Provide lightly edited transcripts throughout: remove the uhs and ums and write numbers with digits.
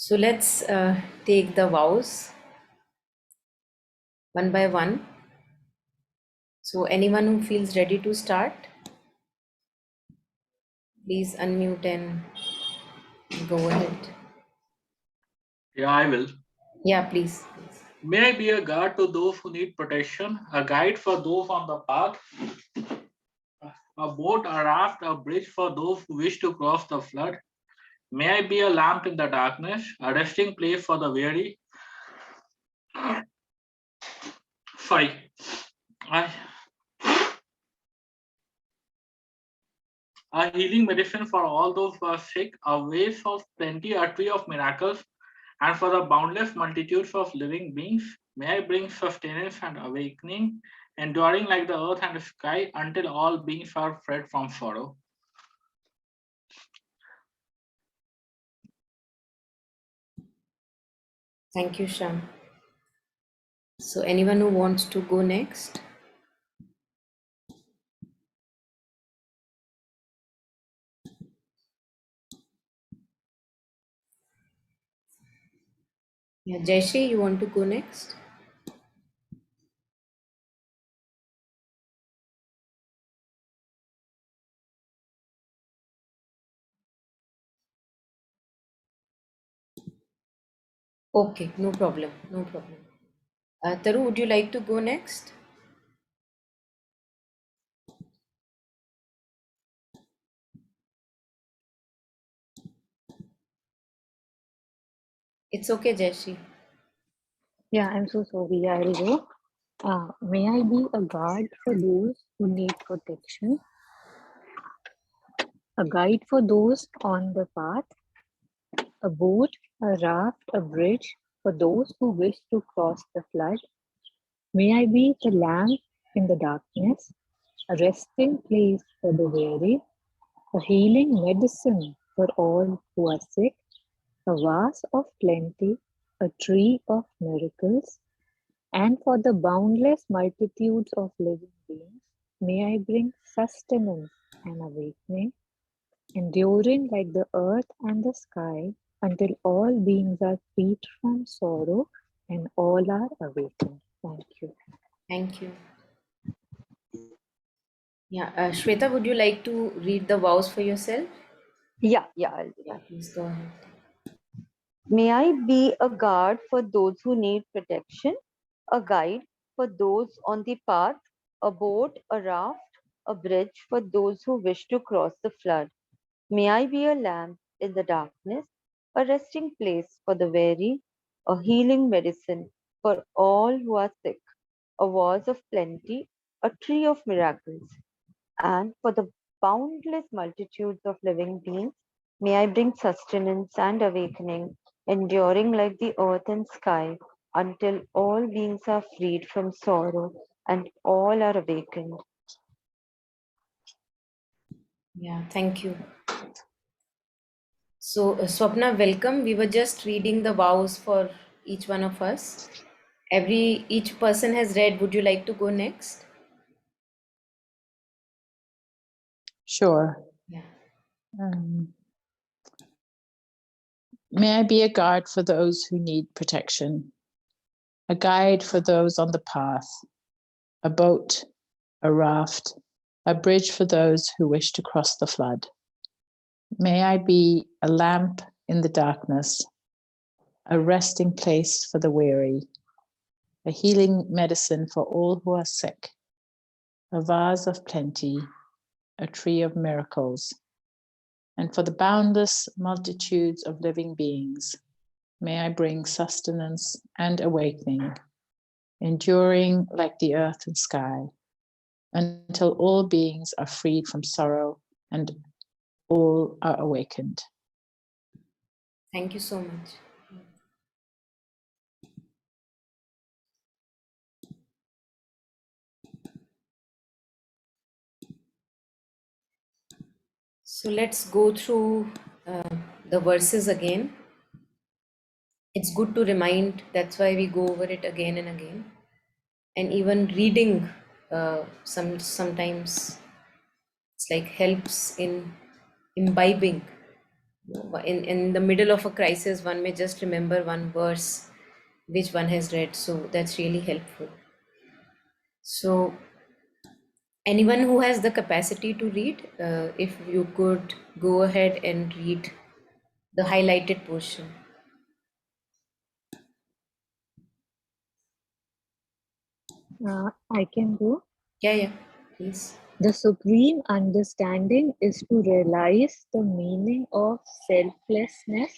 So let's take the vows one by one. So anyone who feels ready to start, please unmute and go ahead. Yeah, I will. Yeah, please. May I be a guard to those who need protection, a guide for those on the path, a boat, a raft, a bridge for those who wish to cross the flood. May I be a lamp in the darkness, a resting place for the weary. 5. A, a healing medicine for all those who are sick, a ways of plenty, a tree of miracles, and for the boundless multitudes of living beings. May I bring sustenance and awakening, enduring like the earth and the sky until all beings are freed from sorrow. Thank you, Sham. So anyone who wants to go next? Yeah, Jayshree, you want to go next? Okay, no problem, no problem. Taru, would you like to go next? It's okay, Jayshree. Yeah, I'm so sorry. I'll go. May I be a guard for those who need protection, a guide for those on the path, a boat, a raft, a bridge for those who wish to cross the flood. May I be the lamp in the darkness, a resting place for the weary, a healing medicine for all who are sick, a vase of plenty, a tree of miracles, and for the boundless multitudes of living beings, may I bring sustenance and awakening, enduring like the earth and the sky, until all beings are freed from sorrow and all are awakened. Thank you. Thank you. Yeah, Shweta, would you like to read the vows for yourself? Yeah. Please go ahead. May I be a guard for those who need protection, a guide for those on the path, a boat, a raft, a bridge for those who wish to cross the flood. May I be a lamp in the darkness, a resting place for the weary, a healing medicine for all who are sick, a vase of plenty, a tree of miracles, and for the boundless multitudes of living beings, may I bring sustenance and awakening, enduring like the earth and sky, until all beings are freed from sorrow and all are awakened. Yeah, thank you. So, Swapna, welcome. We were just reading the vows for each one of us. Each person has read. Would you like to go next? Sure. Yeah. May I be a guard for those who need protection, a guide for those on the path, a boat, a raft, a bridge for those who wish to cross the flood. May I be a lamp in the darkness, a resting place for the weary, a healing medicine for all who are sick, a vase of plenty, a tree of miracles, and for the boundless multitudes of living beings, may I bring sustenance and awakening, enduring like the earth and sky, until all beings are freed from sorrow and all are awakened. Thank you so much. So let's go through the verses again. It's good to remind, that's why we go over it again and again. And even reading sometimes it's like helps in imbibing In the middle of a crisis, one may just remember one verse which one has read. So that's really helpful. So anyone who has the capacity to read, if you could go ahead and read the highlighted portion. I can go. Yeah, please. The supreme understanding is to realize the meaning of selflessness.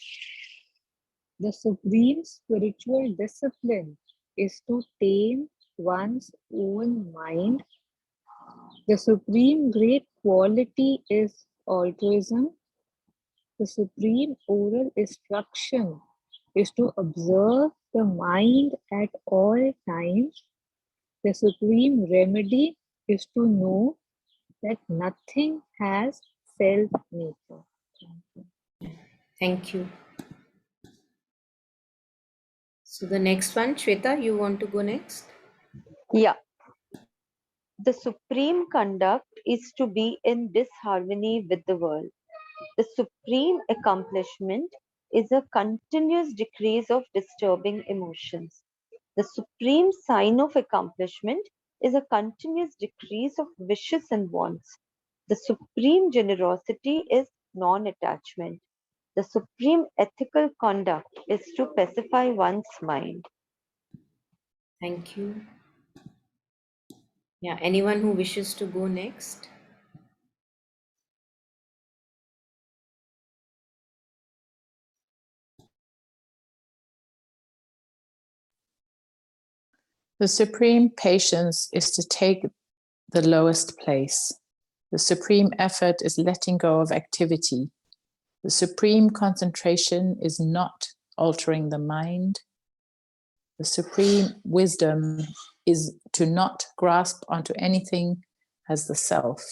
The supreme spiritual discipline is to tame one's own mind. The supreme great quality is altruism. The supreme oral instruction is to observe the mind at all times. The supreme remedy is to know that nothing has self-nature. Thank you. So the next one, Shweta, you want to go next? Yeah. The supreme conduct is to be in disharmony with the world. The supreme accomplishment is a continuous decrease of disturbing emotions. The supreme sign of accomplishment is a continuous decrease of wishes and wants. The supreme generosity is non-attachment. The supreme ethical conduct is to pacify one's mind. Thank you. Yeah, anyone who wishes to go next? The supreme patience is to take the lowest place. The supreme effort is letting go of activity. The supreme concentration is not altering the mind. The supreme wisdom is to not grasp onto anything as the self.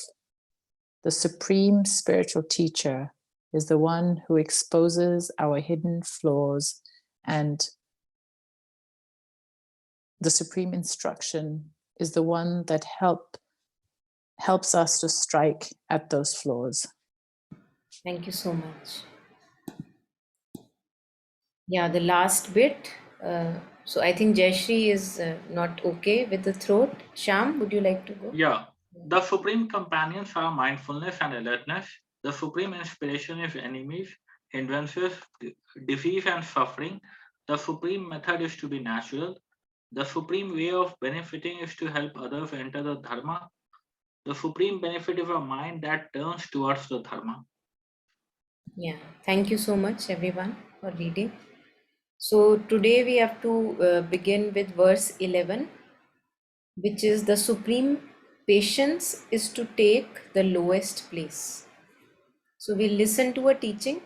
The supreme spiritual teacher is the one who exposes our hidden flaws, and the supreme instruction is the one that helps us to strike at those flaws. Thank you so much. Yeah, the last bit. So I think Jayashri is not okay with the throat. Sham, would you like to go? Yeah. The supreme companions are mindfulness and alertness. The supreme inspiration is enemies, hindrances, disease, and suffering. The supreme method is to be natural. The supreme way of benefiting is to help others enter the dharma. The supreme benefit is a mind that turns towards the dharma. Yeah, thank you so much, everyone, for reading. So today we have to begin with verse 11, which is the supreme patience is to take the lowest place. So we'll listen to a teaching,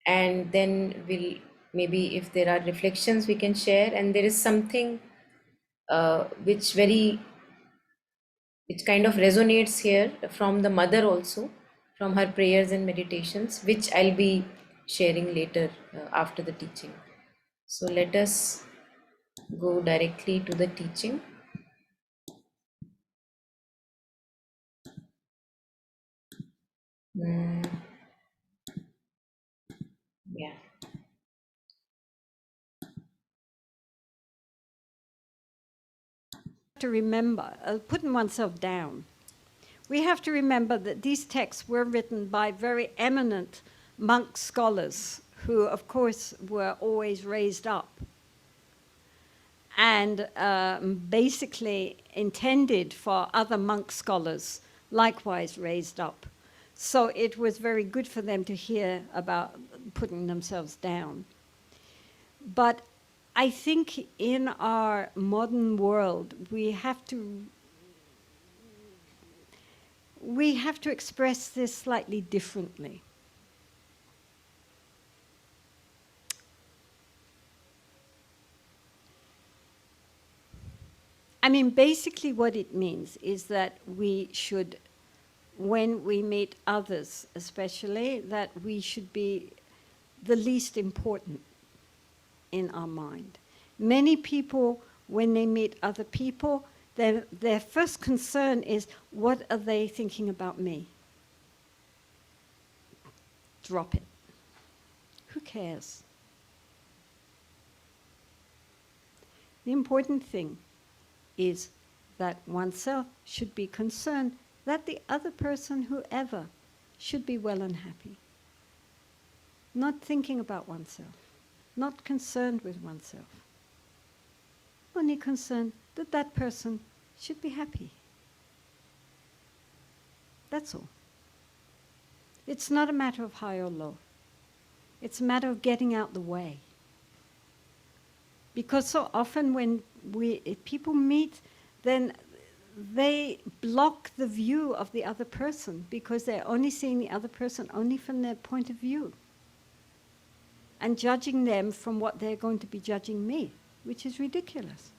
and then we'll, maybe if there are reflections we can share, and there is something which kind of resonates here from the mother also, from her prayers and meditations, which I'll be sharing later after the teaching. So let us go directly to the teaching. Yeah. To remember, putting oneself down. We have to remember that these texts were written by very eminent monk scholars who, of course, were always raised up and basically intended for other monk scholars, likewise raised up. So it was very good for them to hear about putting themselves down. But I think in our modern world, we have to express this slightly differently. I mean, basically what it means is that we should, when we meet others especially, that we should be the least important in our mind. Many people, when they meet other people, their first concern is, what are they thinking about me? Drop it. Who cares? The important thing is that oneself should be concerned that the other person, whoever, should be well and happy. Not thinking about oneself, not concerned with oneself. Only concerned that that person should be happy. That's all. It's not a matter of high or low. It's a matter of getting out the way. Because so often when if people meet, then they block the view of the other person because they're only seeing the other person only from their point of view and judging them from what they're going to be judging me, which is ridiculous.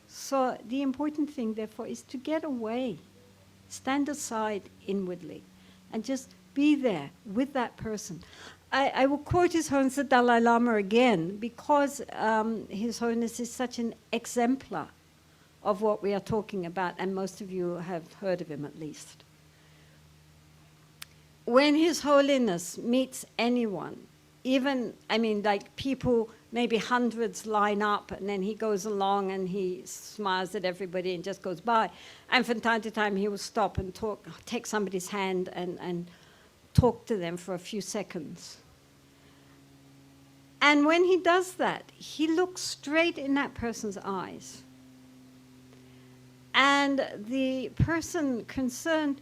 So the important thing, therefore, is to get away, stand aside inwardly, and just be there with that person. I will quote His Holiness the Dalai Lama again because His Holiness is such an exemplar of what we are talking about, and most of you have heard of him at least. When His Holiness meets anyone, even, like people, maybe hundreds line up, and then he goes along and he smiles at everybody and just goes by. And from time to time, he will stop and take somebody's hand and talk to them for a few seconds. And when he does that, he looks straight in that person's eyes. And the person concerned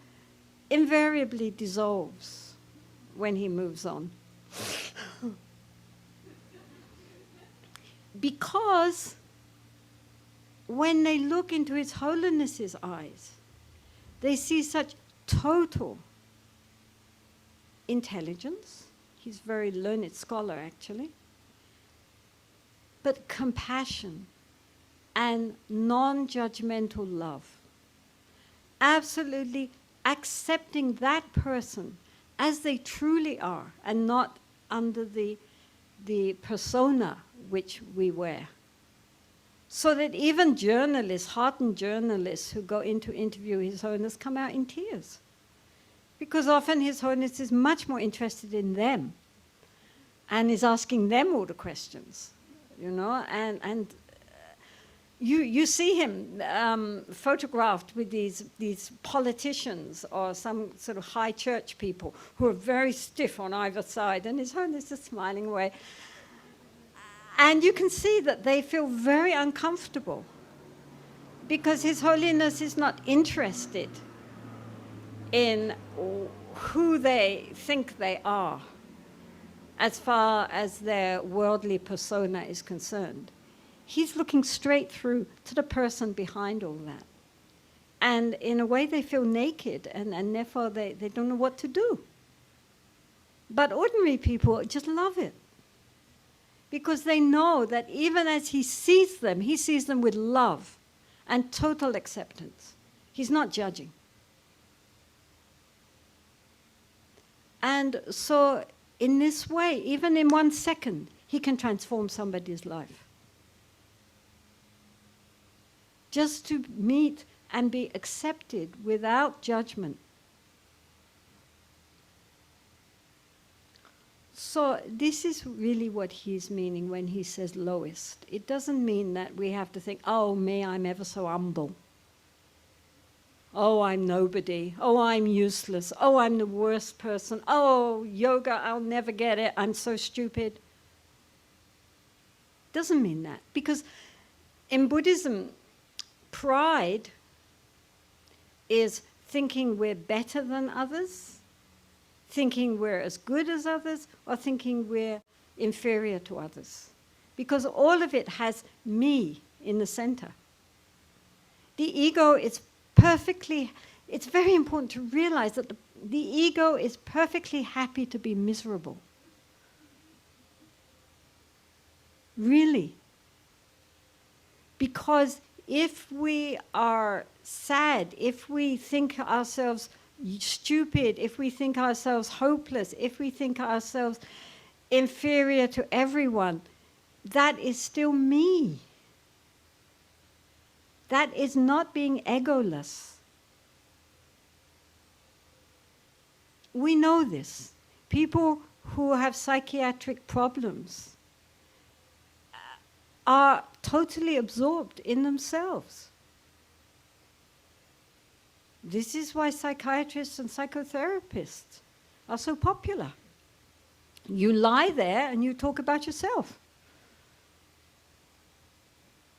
invariably dissolves when he moves on. Because when they look into His Holiness's eyes, they see such total intelligence. He's a very learned scholar, actually. But compassion and non-judgmental love. Absolutely accepting that person as they truly are and not under the persona which we wear. So that even journalists, hardened journalists who go in to interview His Holiness come out in tears. Because often His Holiness is much more interested in them and is asking them all the questions, and you see him photographed with these politicians or some sort of high church people who are very stiff on either side, and His Holiness is smiling away. And you can see that they feel very uncomfortable because His Holiness is not interested in who they think they are as far as their worldly persona is concerned. He's looking straight through to the person behind all that. And in a way they feel naked and therefore they don't know what to do. But ordinary people just love it. Because they know that even as he sees them with love and total acceptance. He's not judging. And so in this way, even in 1 second, he can transform somebody's life. Just to meet and be accepted without judgment. So this is really what he's meaning when he says lowest. It doesn't mean that we have to think, oh, me, I'm ever so humble. Oh, I'm nobody. Oh, I'm useless. Oh, I'm the worst person. Oh, yoga, I'll never get it. I'm so stupid. Doesn't mean that. Because in Buddhism, pride is thinking we're better than others, thinking we're as good as others, or thinking we're inferior to others. Because all of it has me in the center. The ego is it's very important to realize that the ego is perfectly happy to be miserable. Really. Because if we are sad, if we think ourselves stupid, if we think ourselves hopeless, if we think ourselves inferior to everyone, that is still me. That is not being egoless. We know this. People who have psychiatric problems are totally absorbed in themselves. This is why psychiatrists and psychotherapists are so popular. You lie there and you talk about yourself.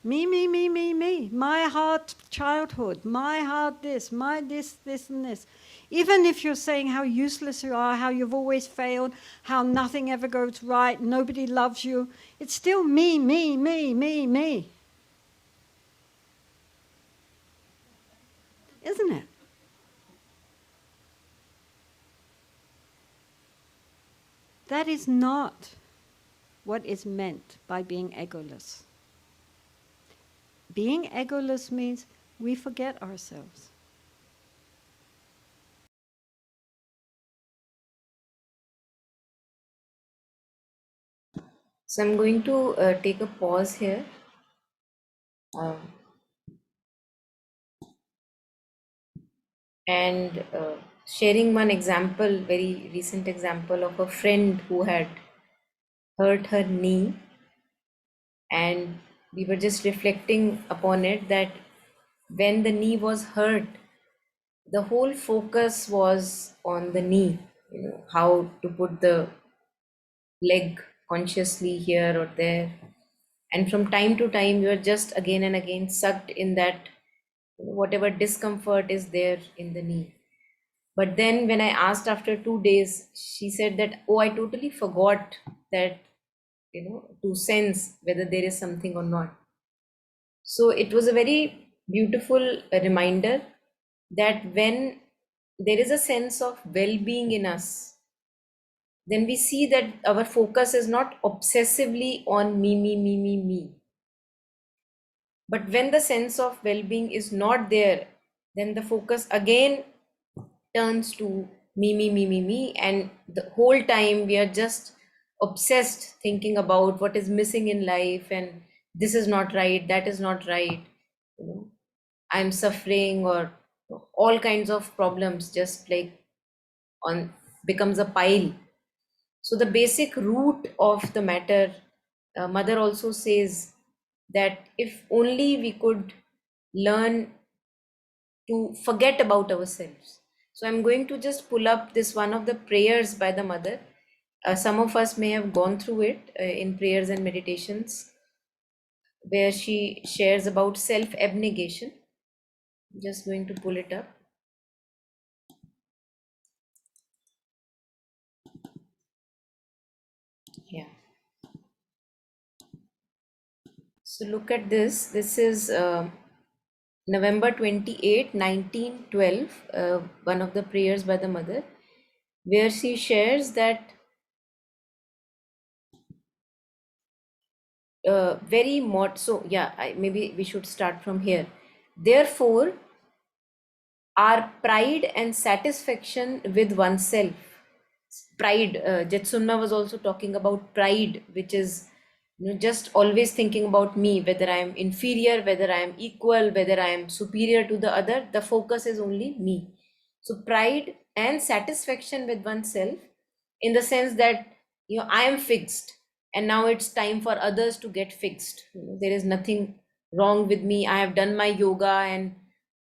Me, me, me, me, me. My hard childhood, my hard this, my this, this, and this. Even if you're saying how useless you are, how you've always failed, how nothing ever goes right, nobody loves you, it's still me, me, me, me, me. Isn't it? That is not what is meant by being egoless. Being egoless means we forget ourselves. So I'm going to take a pause here. And sharing one example, very recent example of a friend who had hurt her knee, and we were just reflecting upon it that when the knee was hurt, the whole focus was on the knee, how to put the leg consciously here or there, and from time to time you are just again and again sucked in that whatever discomfort is there in the knee. But then when I asked after 2 days, she said that, oh, I totally forgot that, to sense whether there is something or not. So it was a very beautiful reminder that when there is a sense of well-being in us, then we see that our focus is not obsessively on me, me, me, me, me. But when the sense of well-being is not there, then the focus again turns to me, me, me, me, me, and the whole time we are just obsessed thinking about what is missing in life, and this is not right, that is not right, I'm suffering, or all kinds of problems just like on becomes a pile. So the basic root of the matter, mother also says that if only we could learn to forget about ourselves. So I'm going to just pull up this one of the prayers by the mother. Some of us may have gone through it in prayers and meditations, where she shares about self abnegation. Just going to pull it up. Yeah. So look at this. This is November 28, 1912, one of the prayers by the mother, where she shares that so yeah, maybe we should start from here. Therefore, our pride and satisfaction with oneself. Pride, Jetsunma was also talking about pride, which is just always thinking about me, whether I am inferior, whether I am equal, whether I am superior to the other. The focus is only me. So pride and satisfaction with oneself, in the sense that I am fixed, and now it's time for others to get fixed. There is nothing wrong with me. I have done my yoga and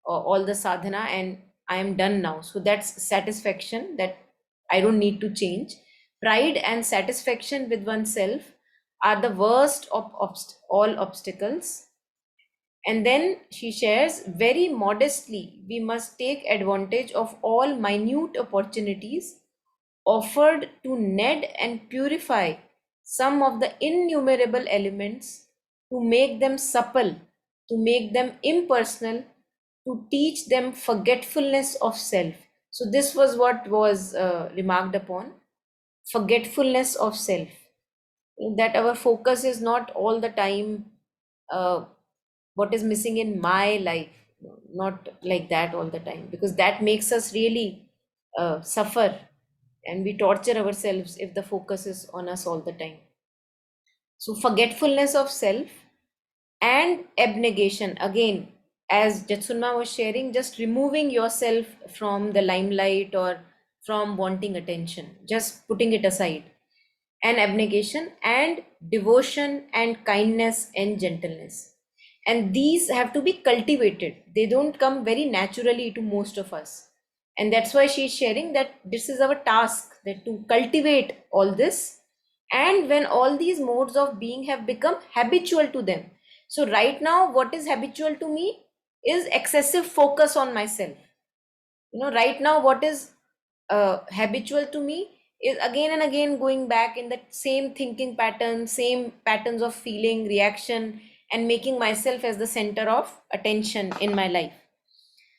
all the sadhana, and I am done now. So that's satisfaction, that I don't need to change. Pride and satisfaction with oneself are the worst of all obstacles. And then she shares, very modestly, we must take advantage of all minute opportunities offered to knead and purify some of the innumerable elements, to make them supple, to make them impersonal, to teach them forgetfulness of self. So this was what was remarked upon, forgetfulness of self, that our focus is not all the time what is missing in my life, not like that all the time, because that makes us really suffer, and we torture ourselves if the focus is on us all the time. So forgetfulness of self and abnegation, again, as Jetsunma was sharing, just removing yourself from the limelight or from wanting attention, just putting it aside. and abnegation and devotion and kindness and gentleness. And these have to be cultivated. They don't come very naturally to most of us. And that's why she's sharing that this is our task, that to cultivate all this. And when all these modes of being have become habitual to them. So right now, what is habitual to me is excessive focus on myself. Right now, what is habitual to me is again and again going back in that same thinking pattern, same patterns of feeling, reaction, and making myself as the center of attention in my life.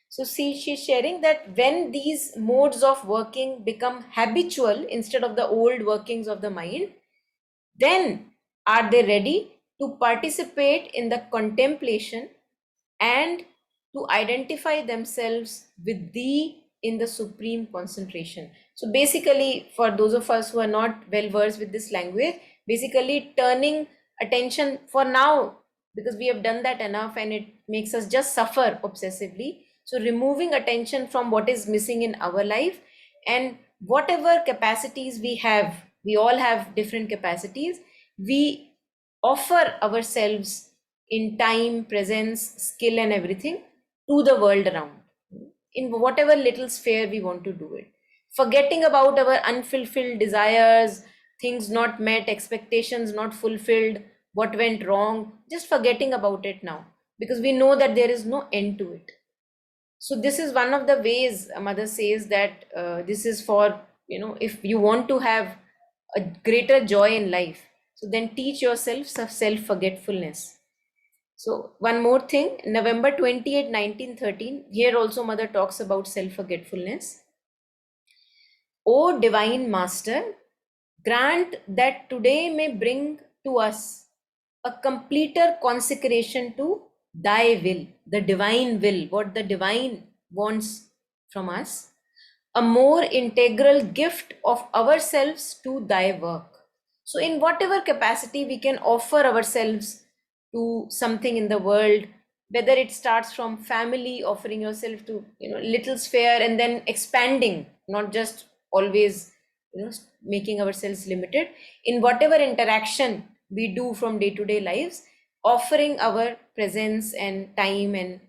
So see, she's sharing that when these modes of working become habitual instead of the old workings of the mind, then are they ready to participate in the contemplation and to identify themselves with thee in the supreme concentration. So basically, for those of us who are not well versed with this language, basically turning attention for now, because we have done that enough and it makes us just suffer obsessively. So removing attention from what is missing in our life, and whatever capacities we have, we all have different capacities, we offer ourselves in time, presence, skill, and everything to the world around, in whatever little sphere we want to do it. Forgetting about our unfulfilled desires, things not met, expectations not fulfilled, what went wrong, just forgetting about it now, because we know that there is no end to it. So this is one of the ways mother says that this is for, if you want to have a greater joy in life, so then teach yourself self-forgetfulness. So one more thing, November 28, 1913, here also mother talks about self-forgetfulness. O divine master, grant that today may bring to us a completer consecration to thy will, the divine will, what the divine wants from us, a more integral gift of ourselves to thy work. So in whatever capacity we can offer ourselves to something in the world, whether it starts from family, offering yourself to little sphere, and then expanding, not just always making ourselves limited, in whatever interaction we do from day to day lives, offering our presence and time and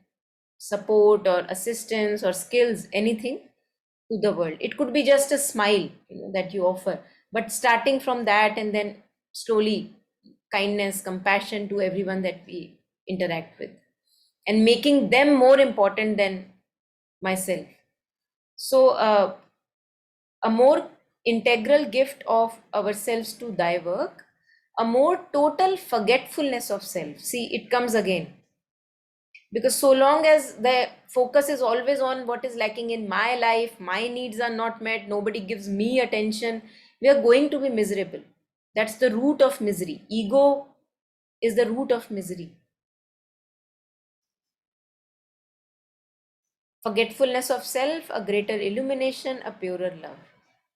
support or assistance or skills, anything, to the world. It could be just a smile that you offer, but starting from that, and then slowly kindness, compassion to everyone that we interact with, and making them more important than myself. So a more integral gift of ourselves to thy work, a more total forgetfulness of self. See, it comes again, because so long as the focus is always on what is lacking in my life, my needs are not met, nobody gives me attention, we are going to be miserable. That's the root of misery. Ego is the root of misery. Forgetfulness of self, a greater illumination, a purer love.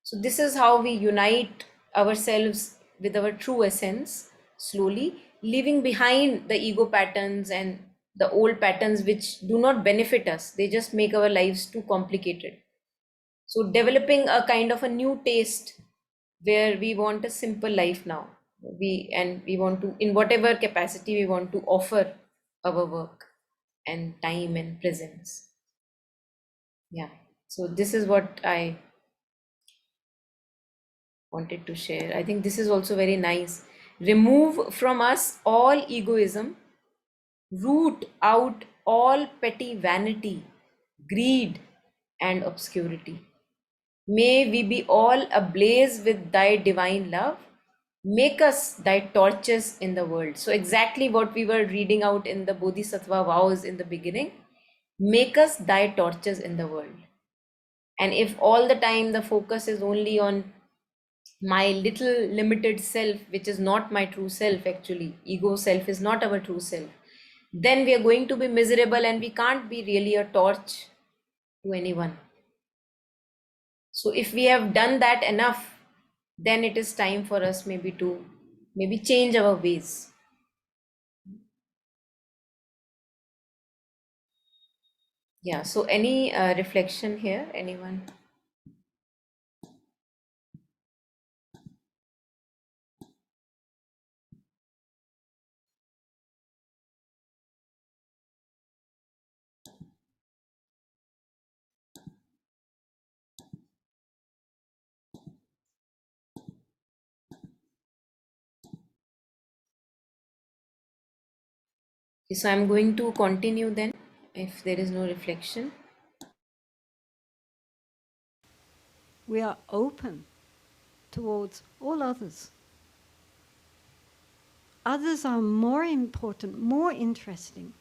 So this is how we unite ourselves with our true essence, slowly leaving behind the ego patterns and the old patterns which do not benefit us. They just make our lives too complicated. So developing a kind of a new taste where we want a simple life now. We want to, in whatever capacity, we want to offer our work and time and presence. Yeah. So this is what I wanted to share. I think this is also very nice. Remove from us all egoism, root out all petty vanity, greed, and obscurity. May we be all ablaze with thy divine love. Make us thy torches in the world. So, exactly what we were reading out in the Bodhisattva vows in the beginning. Make us thy torches in the world. And if all the time the focus is only on my little limited self, which is not my true self, actually, ego self is not our true self, then we are going to be miserable and we can't be really a torch to anyone. So if we have done that enough, then it is time for us maybe to change our ways. Yeah, so any reflection here, anyone? Okay, so I'm going to continue then, if there is no reflection. We are open towards all others. Others are more important, more interesting,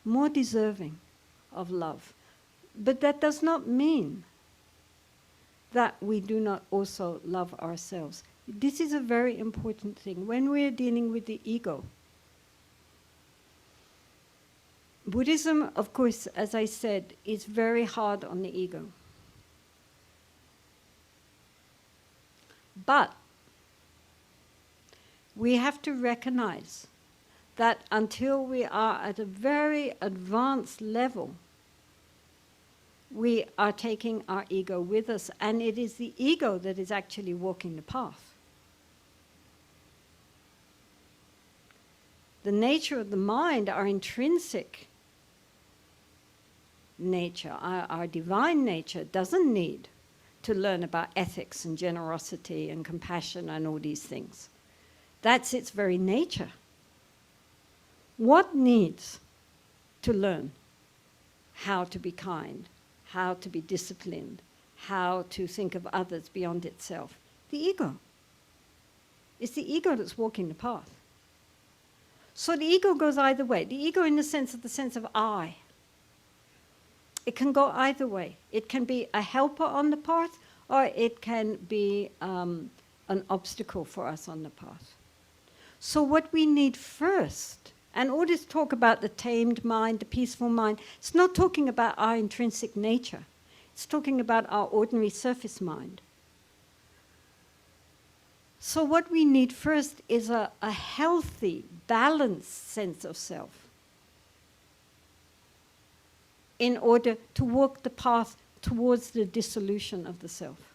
more deserving of love. But that does not mean that we do not also love ourselves. This is a very important thing. When we're dealing with the ego, Buddhism, of course, as I said, is very hard on the ego. But we have to recognize that until we are at a very advanced level, we are taking our ego with us, and it is the ego that is actually walking the path. The nature of the mind, our intrinsic nature, our divine nature, doesn't need to learn about ethics and generosity and compassion and all these things. That's its very nature. What needs to learn? How to be kind, how to be disciplined, how to think of others beyond itself. The ego. It's the ego that's walking the path. So the ego goes either way. The ego in the sense of I. It can go either way. It can be a helper on the path, or it can be an obstacle for us on the path. So what we need first, and all this talk about the tamed mind, the peaceful mind, it's not talking about our intrinsic nature. It's talking about our ordinary surface mind. So what we need first is a healthy, balanced sense of self in order to walk the path towards the dissolution of the self.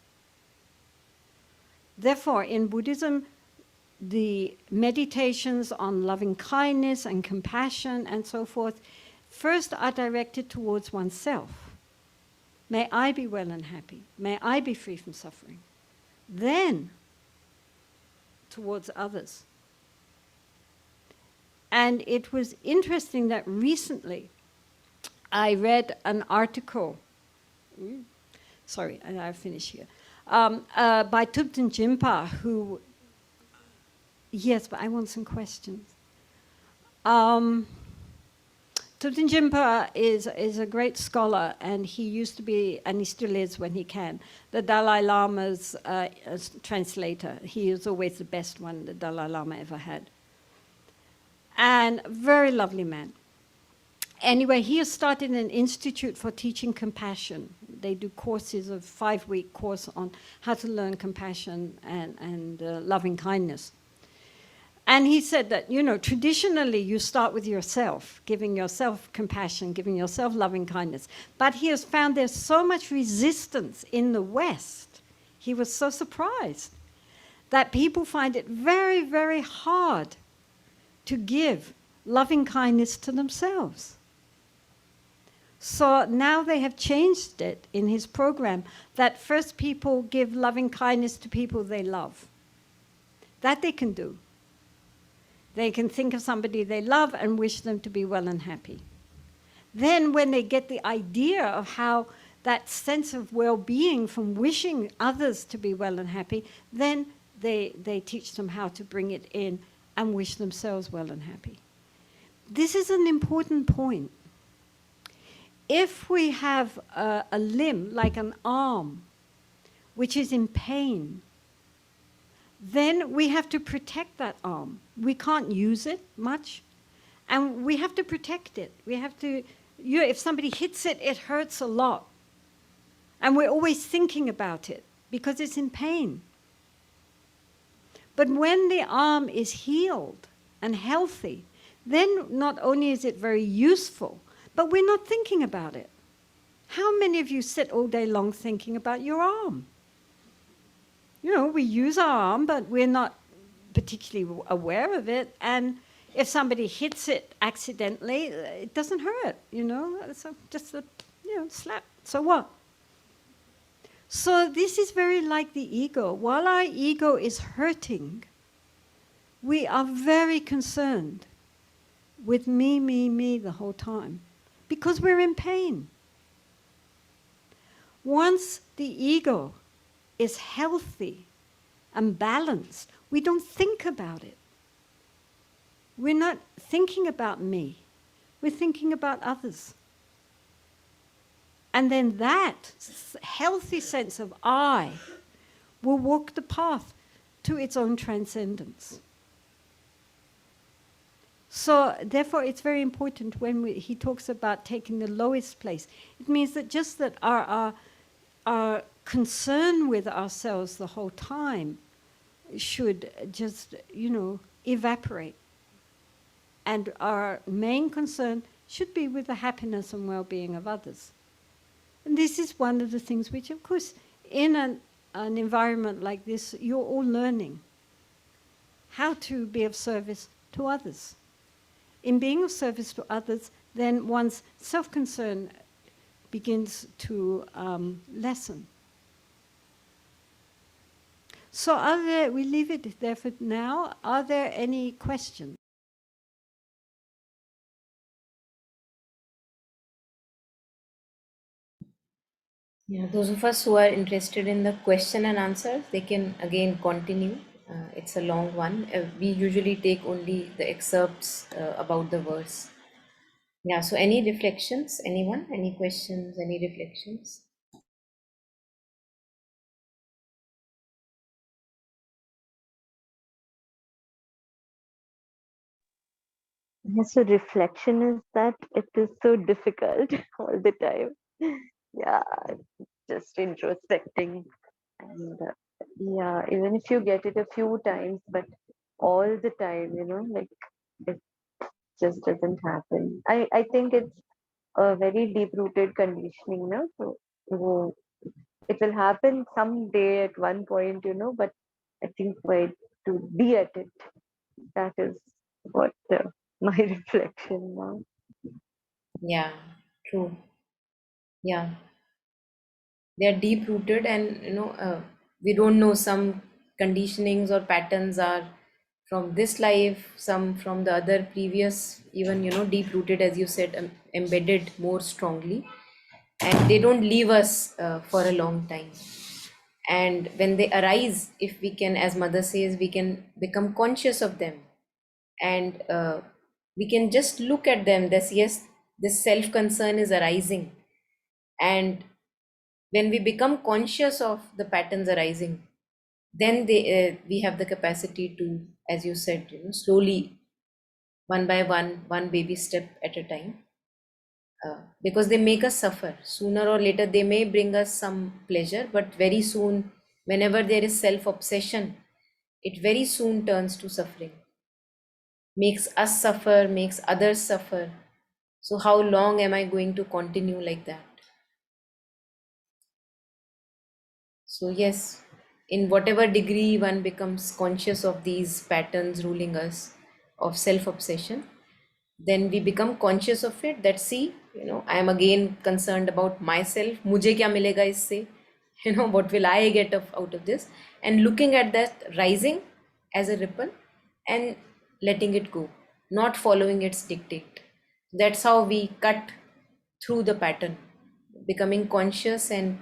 Therefore, in Buddhism, the meditations on loving kindness and compassion and so forth first are directed towards oneself. May I be well and happy. May I be free from suffering. Then towards others. And it was interesting that recently I read an article, sorry, I'll finish here, by Thubten Jinpa, who, yes, but I want some questions. Thubten Jinpa is a great scholar, and he used to be, and he still is when he can, the Dalai Lama's translator. He is always the best one the Dalai Lama ever had. And very lovely man. Anyway, he has started an institute for teaching compassion. They do courses, a 5-week course on how to learn compassion and loving kindness. And he said that, you know, traditionally you start with yourself, giving yourself compassion, giving yourself loving kindness. But he has found there's so much resistance in the West. He was so surprised that people find it very, very hard to give loving kindness to themselves. So now they have changed it in his program that first people give loving kindness to people they love. That they can do. They can think of somebody they love and wish them to be well and happy. Then when they get the idea of how that sense of well-being from wishing others to be well and happy, then they teach them how to bring it in and wish themselves well and happy. This is an important point. If we have a limb, like an arm, which is in pain, then we have to protect that arm. We can't use it much, and we have to protect it. We have to, if somebody hits it, it hurts a lot. And we're always thinking about it because it's in pain. But when the arm is healed and healthy, then not only is it very useful, but we're not thinking about it. How many of you sit all day long thinking about your arm? You know, we use our arm, but we're not particularly aware of it. And if somebody hits it accidentally, it doesn't hurt, you know. So just a, slap. So what? So this is very like the ego. While our ego is hurting, we are very concerned with me the whole time because we're in pain. Once the ego is healthy and balanced, we don't think about it. We're not thinking about me, we're thinking about others. And then that healthy sense of I will walk the path to its own transcendence. So therefore it's very important when he talks about taking the lowest place. It means that just that our concern with ourselves the whole time should just, evaporate. And our main concern should be with the happiness and well-being of others. And this is one of the things which, of course, in an environment like this, you're all learning how to be of service to others. In being of service to others, then one's self-concern begins to lessen. So we leave it there for now. Are there any questions? Yeah, those of us who are interested in the question and answers, they can again continue. It's a long one. We usually take only the excerpts about the verse. Yeah, so any reflections? Anyone? Any questions? Any reflections? Yes, so reflection is that it is so difficult all the time. Yeah, just introspecting. And yeah, even if you get it a few times, but all the time, like it just doesn't happen. I think it's a very deep rooted conditioning, no? So it will happen someday at one point, but I think why to be at it, that is what my reflection now. Yeah, true. Yeah, they are deep rooted, and we don't know, some conditionings or patterns are from this life, some from the other previous, even deep rooted, as you said, embedded more strongly, and they don't leave us for a long time. And when they arise, if we can, as mother says, we can become conscious of them, and we can just look at them, this, yes, this self concern is arising. And when we become conscious of the patterns arising, then we have the capacity to, as you said, slowly, one by one baby step at a time, because they make us suffer. Sooner or later they may bring us some pleasure, but very soon, whenever there is self obsession, it very soon turns to suffering, makes us suffer, makes others suffer. So how long am I going to continue like that? So yes, in whatever degree one becomes conscious of these patterns ruling us, of self-obsession, then we become conscious of it, that see, I am again concerned about myself. Mujhe kya milega isse? What will I get out of this? And looking at that rising as a ripple and letting it go, not following its dictate. That's how we cut through the pattern, becoming conscious. And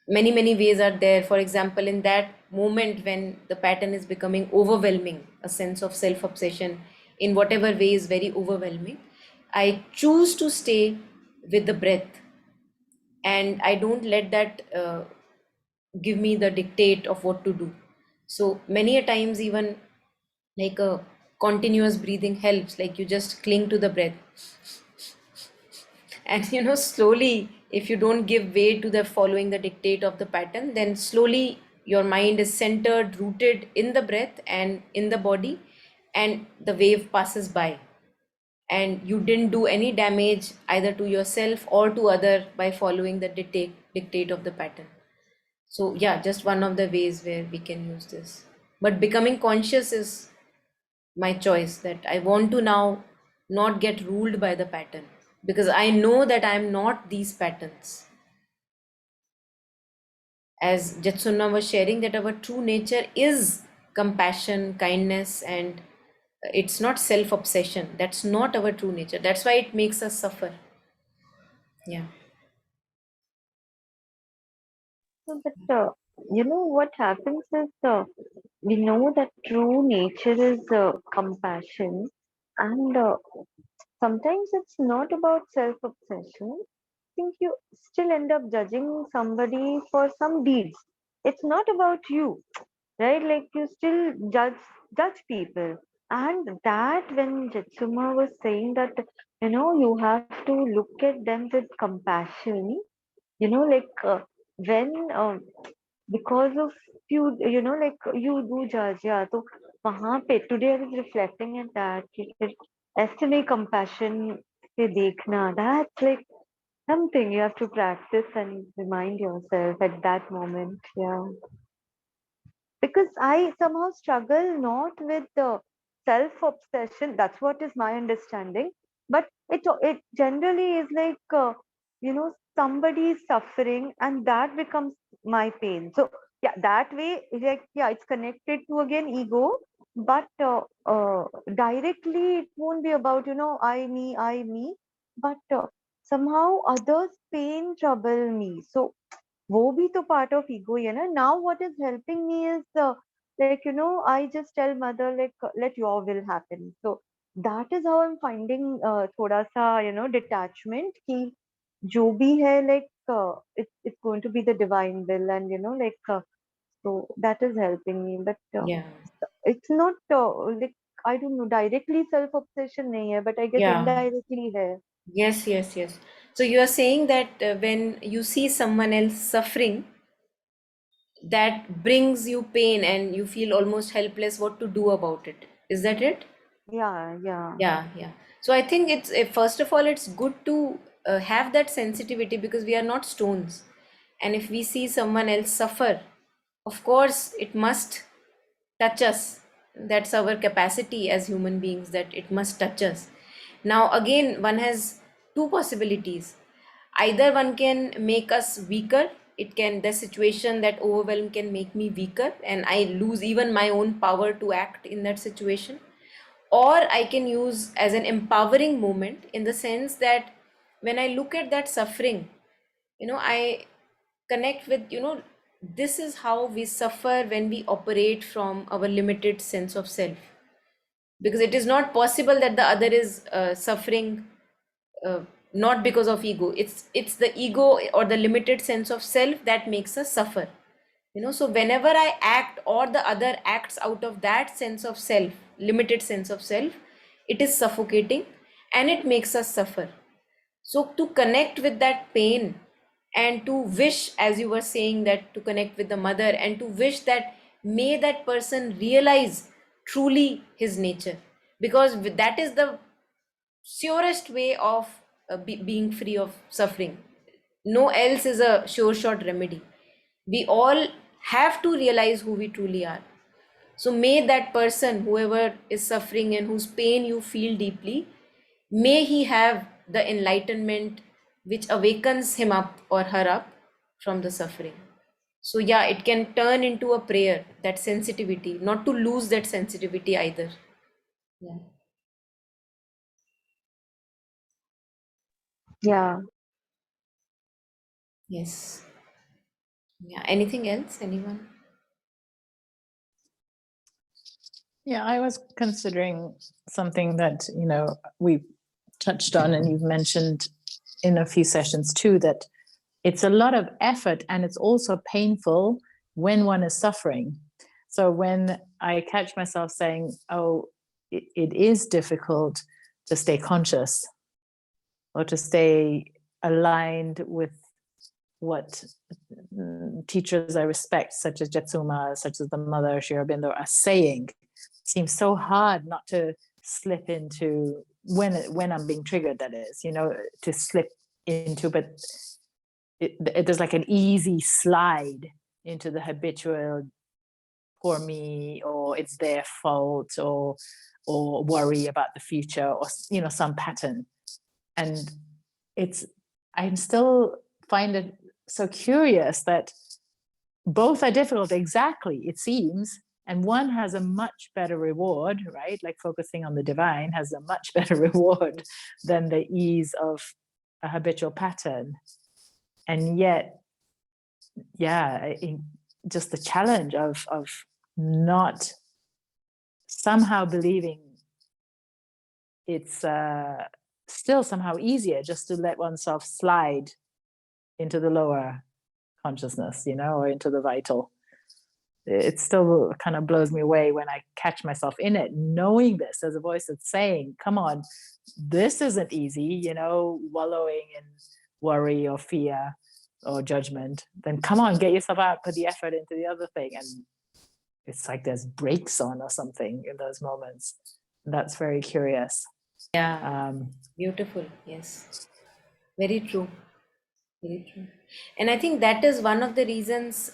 many ways are there. For example, in that moment when the pattern is becoming overwhelming, a sense of self obsession in whatever way is very overwhelming, I choose to stay with the breath, and I don't let that give me the dictate of what to do. So many a times, even like a continuous breathing helps, like you just cling to the breath, and slowly, if you don't give way to the following the dictate of the pattern, then slowly your mind is centered, rooted in the breath and in the body, and the wave passes by, and you didn't do any damage either to yourself or to other by following the dictate of the pattern. So yeah, just one of the ways where we can use this. But becoming conscious is my choice, that I want to now not get ruled by the pattern, because I know that I am not these patterns. As Jetsunma was sharing, that our true nature is compassion, kindness, and It's not self-obsession. That's not our true nature. That's why it makes us suffer. Yeah. So, but what happens is we know that true nature is compassion, and sometimes it's not about self obsession. I think you still end up judging somebody for some deeds. It's not about you, right? Like you still judge people, and that when Jetsuma was saying that you have to look at them with compassion, like when because of you, like you do judge, yeah. So वहाँ पे today I was reflecting at that कि फिर ऐसे में compassion से देखना, that's like something you have to practice and remind yourself at that moment. Yeah, because I somehow struggle not with the self obsession. That's what is my understanding. But it generally is like somebody is suffering and that becomes my pain. So yeah, that way, like yeah, it's connected to again ego, but directly it won't be about I me, but somehow others pain trouble me. So वो भी तो part of ego ही है ना. Now what is helping me is like I just tell mother like let your will happen. So that is how I'm finding थोड़ा सा detachment कि जो भी है like it's going to be the divine will, and like so that is helping me, but Yeah. it's not like I don't know directly self obsession नहीं है, but I guess Yeah. indirectly है. Yes, yes, yes. So you are saying that when you see someone else suffering, that brings you pain and you feel almost helpless what to do about it. Is that it? Yeah. Yeah, yeah. So I think it's first of all, it's good to have that sensitivity because we are not stones. And if we see someone else suffer, of course, it must touch us. That's our capacity as human beings, that it must touch us. Now, again, one has two possibilities. Either one can make us weaker. It can, the situation that overwhelm can make me weaker, and I lose even my own power to act in that situation, or I can use as an empowering moment in the sense that when I look at that suffering, I connect with, this is how we suffer when we operate from our limited sense of self. Because it is not possible that the other is suffering uh, not because of ego. It's the ego or the limited sense of self that makes us suffer. So whenever I act or the other acts out of that sense of self, limited sense of self, it is suffocating and it makes us suffer. So to connect with that pain and to wish, as you were saying, that to connect with the mother and to wish that may that person realize truly his nature, because that is the surest way of being free of suffering. No else is a sure shot remedy. We all have to realize who we truly are. So may that person, whoever is suffering and whose pain you feel deeply, may he have the enlightenment which awakens him up or her up from the suffering. So yeah, it can turn into a prayer, that sensitivity, not to lose that sensitivity either. Yeah. Yeah. Yes. Yeah. Anything else? Anyone? Yeah, I was considering something that, we touched on and you've mentioned in a few sessions too, that it's a lot of effort and it's also painful when one is suffering. So when I catch myself saying, oh, it is difficult to stay conscious or to stay aligned with what teachers I respect, such as Jetsunma, such as the mother Shri Aurobindo, are saying, seems so hard not to slip into when I'm being triggered, that is, to slip into, but there's like an easy slide into the habitual poor me, or it's their fault, or worry about the future, or some pattern. And I'm still find it so curious that both are difficult, exactly, it seems, And one has a much better reward, right? Like focusing on the divine has a much better reward than the ease of a habitual pattern. And yet, yeah, just the challenge of not somehow believing it's still somehow easier just to let oneself slide into the lower consciousness, or into the vital. It still kind of blows me away when I catch myself in it, knowing this. There's a voice that's saying, come on, this isn't easy, wallowing in worry or fear or judgment. Then come on, get yourself out, put the effort into the other thing. And it's like there's brakes on or something in those moments. That's very curious. Yeah, beautiful. Yes, very true. Very true. And I think that is one of the reasons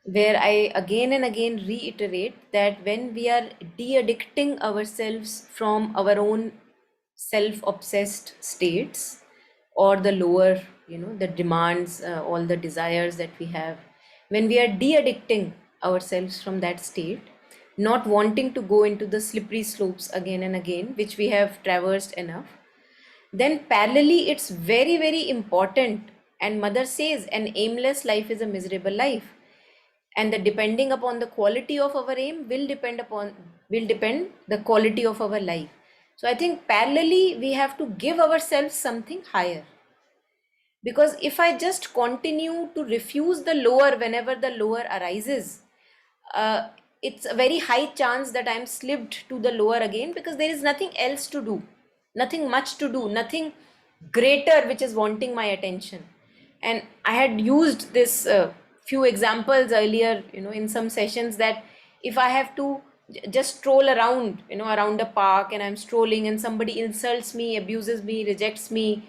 where I again and again reiterate that when we are de-addicting ourselves from our own self-obsessed states, or the lower, the demands, all the desires that we have, when we are de-addicting ourselves from that state, not wanting to go into the slippery slopes again and again, which we have traversed enough, then parallelly it's very, very important. And mother says an aimless life is a miserable life, and the depending upon the quality of our aim will depend the quality of our life. So I think parallelly we have to give ourselves something higher, because if I just continue to refuse the lower whenever the lower arises, uh, it's a very high chance that I'm slipped to the lower again, because there is nothing else to do, nothing much to do, nothing greater which is wanting my attention. And I had used this few examples earlier, in some sessions, that if I have to just stroll around, around a park, and I'm strolling and somebody insults me, abuses me, rejects me,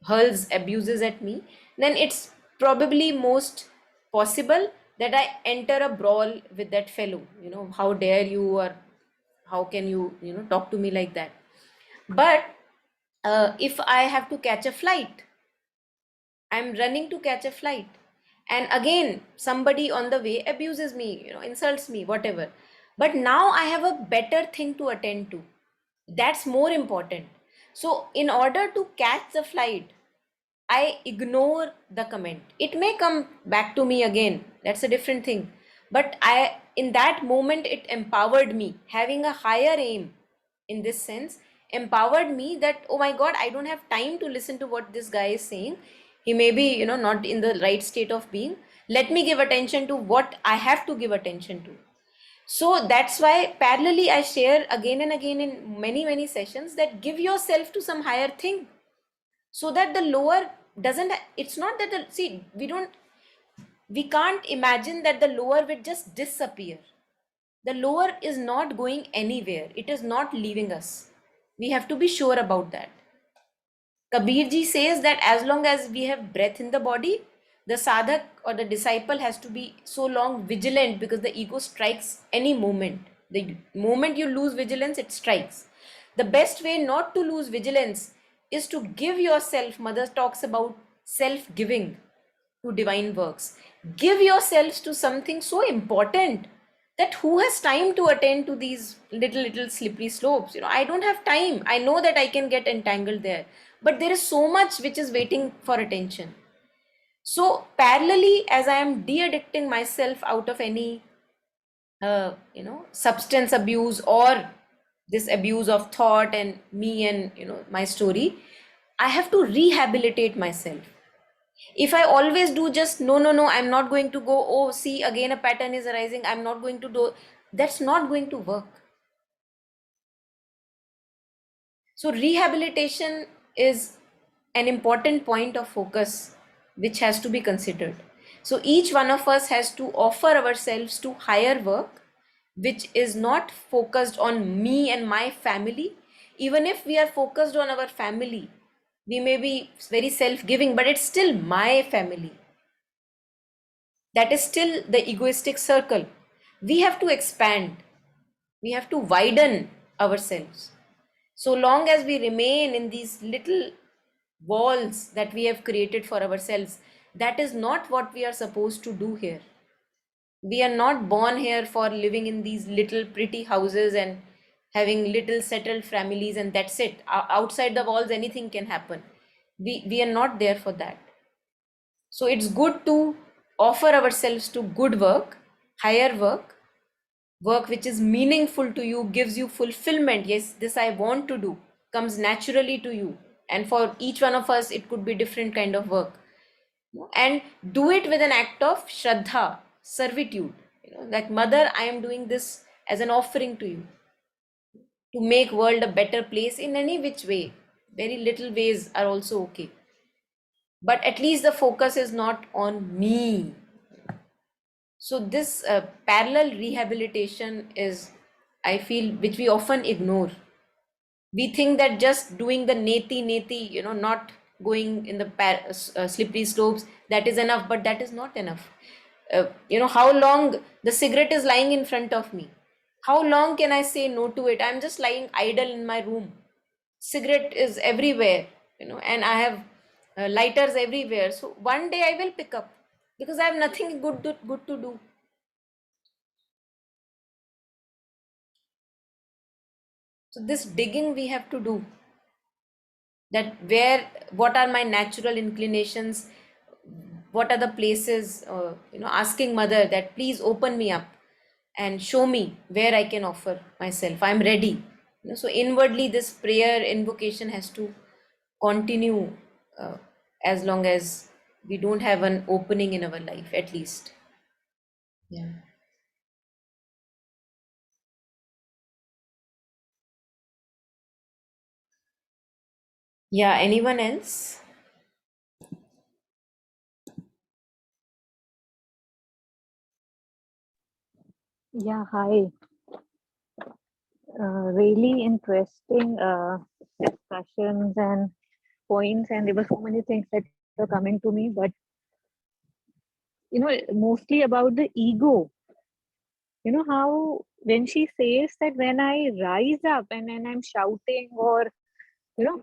hurls abuses at me, then it's probably most possible that I enter a brawl with that fellow. How dare you, or how can you, talk to me like that? But if I have to catch a flight, I'm running to catch a flight, and again somebody on the way abuses me, insults me, whatever. But now I have a better thing to attend to. That's more important. So in order to catch the flight, I ignore the comment. It may come back to me again. That's a different thing. But in that moment, it empowered me. Having a higher aim, in this sense, empowered me that, oh my God, I don't have time to listen to what this guy is saying. He may be, not in the right state of being. Let me give attention to what I have to give attention to. So that's why parallelly I share again and again in many, many sessions that give yourself to some higher thing, so that the lower doesn't, it's not that we can't imagine that the lower will just disappear. The lower is not going anywhere, it is not leaving us. We have to be sure about that. Kabir ji says that as long as we have breath in the body, the sadhak or the disciple has to be so long vigilant, because the ego strikes any moment. The moment you lose vigilance, it strikes. The best way not to lose vigilance is to give yourself. Mother talks about self-giving to divine works. Give yourselves to something so important that who has time to attend to these little slippery slopes? I don't have time. I know that I can get entangled there, but there is so much which is waiting for attention. So parallelly, as I am de-addicting myself out of any substance abuse, or this abuse of thought and me and my story, I have to rehabilitate myself. If I always do just no, I'm not going to go, oh see again a pattern is arising, I'm not going to do, that's not going to work. So rehabilitation is an important point of focus which has to be considered. So each one of us has to offer ourselves to higher work, which is not focused on me and my family. Even if we are focused on our family, we may be very self-giving, but it's still my family. That is still the egoistic circle. We have to expand. We have to widen ourselves. So long as we remain in these little walls that we have created for ourselves, that is not what we are supposed to do here. We are not born here for living in these little pretty houses and having little settled families, and that's it. Outside the walls, anything can happen. We are not there for that. So it's good to offer ourselves to good work, higher work, work which is meaningful to you, gives you fulfillment. Yes, this I want to do, comes naturally to you. And for each one of us, it could be different kind of work. And do it with an act of shraddha, servitude. Like, Mother, I am doing this as an offering to you, to make world a better place in any which way. Very little ways are also okay. But at least the focus is not on me. So this parallel rehabilitation is, I feel, which we often ignore. We think that just doing the neti, not going in the slippery slopes, that is enough, but that is not enough. How long the cigarette is lying in front of me? How long can I say no to it? I'm just lying idle in my room. Cigarette is everywhere, and I have lighters everywhere. So one day I will pick up, because I have nothing good to do. So this digging we have to do, that what are my natural inclinations, what are the places, asking Mother that please open me up and show me where I can offer myself. I'm ready. So inwardly, this prayer invocation has to continue, uh, as long as we don't have an opening in our life, at least. Yeah. Yeah. Anyone else? Yeah, hi. Really interesting discussions and points, and there were so many things that were coming to me. But mostly about the ego. How when she says that when I rise up and then I'm shouting or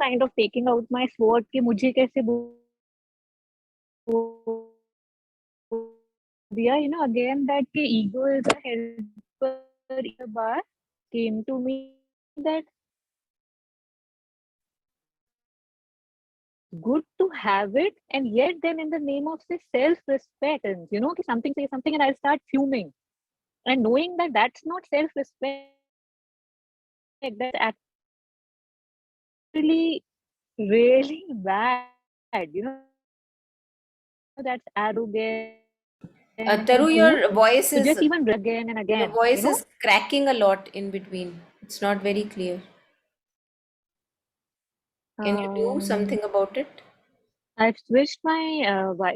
kind of taking out my sword कि मुझे कैसे बोल दिया, again that के ego is a helper. The bar came to me that good to have it, and yet then in the name of say self-respect, and कि something say something and I'll start fuming, and knowing that that's not self-respect, that's actually really bad, that's arrogant and Taru, rude to just even again and your again, voice is cracking a lot in between. It's not very clear. Can you do something about it? I've switched my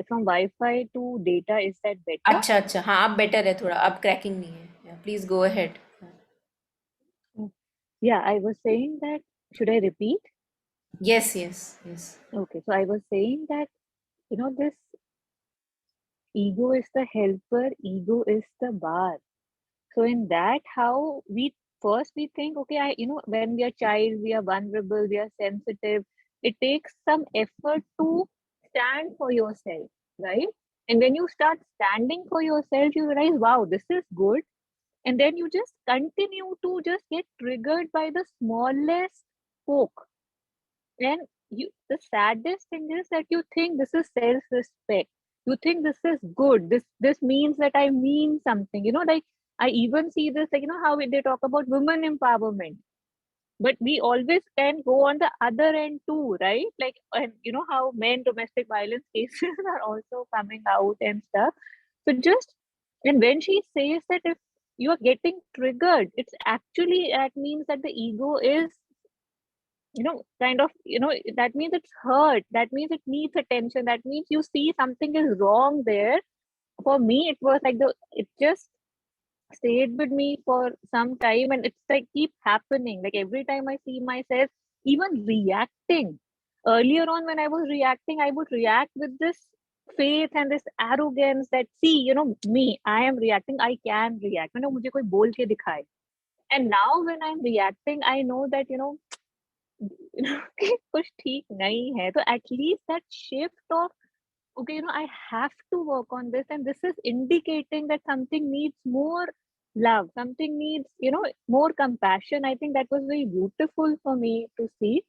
from Wi-Fi to data. Is that better? अच्छा अच्छा, हाँ अब better है थोड़ा, अब cracking नहीं है. Please go ahead. Yeah, I was saying that. Should I repeat? Yes, yes, yes. Okay, so I was saying that this ego is the helper, ego is the bar. So in that, how we first we think, okay, when we are child, we are vulnerable, we are sensitive. It takes some effort to stand for yourself, right? And when you start standing for yourself, you realize, wow, this is good. And then you just continue to just get triggered by the smallest poke. And the saddest thing is that you think this is self-respect. You think this is good. This means that I mean something. Like I even see this, like how they talk about women empowerment, but we always can go on the other end too, right? Like, and how men domestic violence cases are also coming out and stuff. So just, and when she says that if you are getting triggered, it's actually, that means that the ego is kind of, that means it's hurt, that means it needs attention, that means you see something is wrong there. For me it was like it just stayed with me for some time, and it's like keep happening, like every time I see myself even reacting. Earlier on, when I was reacting, I would react with this faith and this arrogance that, see, me, I am reacting, I can react, mujhe koi bol ke dikhaye. And now when I'm reacting, I know that कि कुछ ठीक नहीं है. तो at least that shift of okay, I have to work on this, and this is indicating that something needs more love, something needs, more compassion. I think that was very beautiful for me to see.